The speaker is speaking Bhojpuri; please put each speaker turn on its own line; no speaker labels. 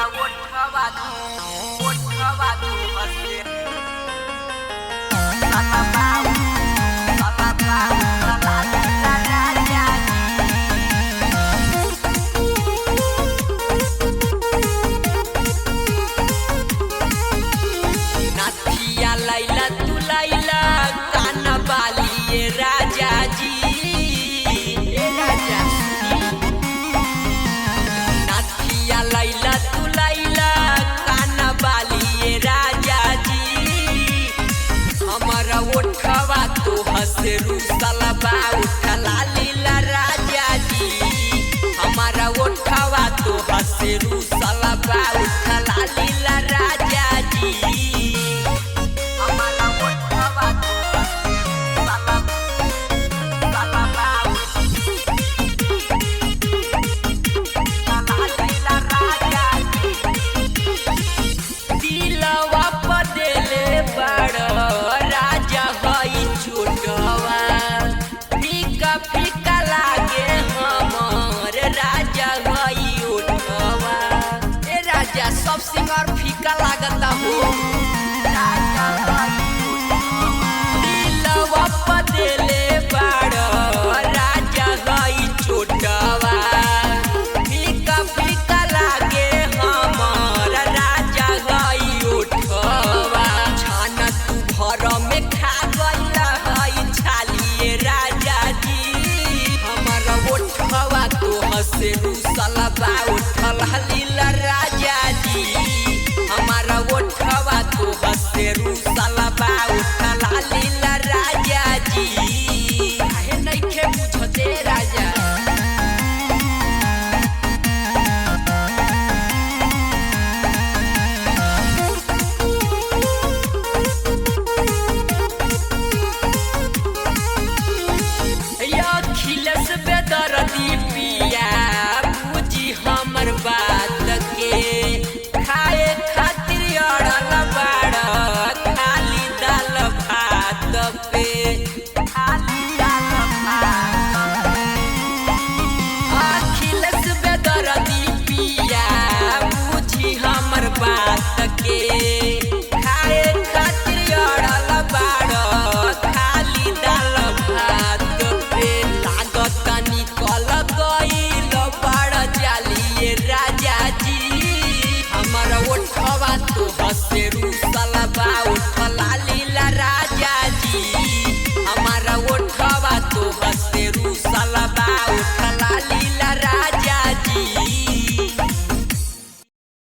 हमारा उठवा तू हंसे साला बाऊ साला राजा नाथिया लैला तू लैला काना बालिए राजा जी राजा नाथिया लैला तू लैला काना बालिए राजा जी हमारा उठवा तो हंसे रूसला बा उठला लीला राजा जी हमारा उठवा तो हंसे रूसला बा उठला लीला राजा जी हमारा उठवा तो हंसे रूसला बा उठला लीला राजा जी दिलवा पदेले बड़ राजा हई छोटवा फीका फीका लागे हमर राजा हई उठवा ए राजा सब सिंगार फीका लागता हो राजा हई दिलवा पदेले बड़ राजा हई छोटवा फीका फीका लागे हमर राजा हई उठवा छाना तू घर में खा गइला हई छालिए राजा जी हमारा उठवा तो हंसे रूसला बा उठल लीला राजा जी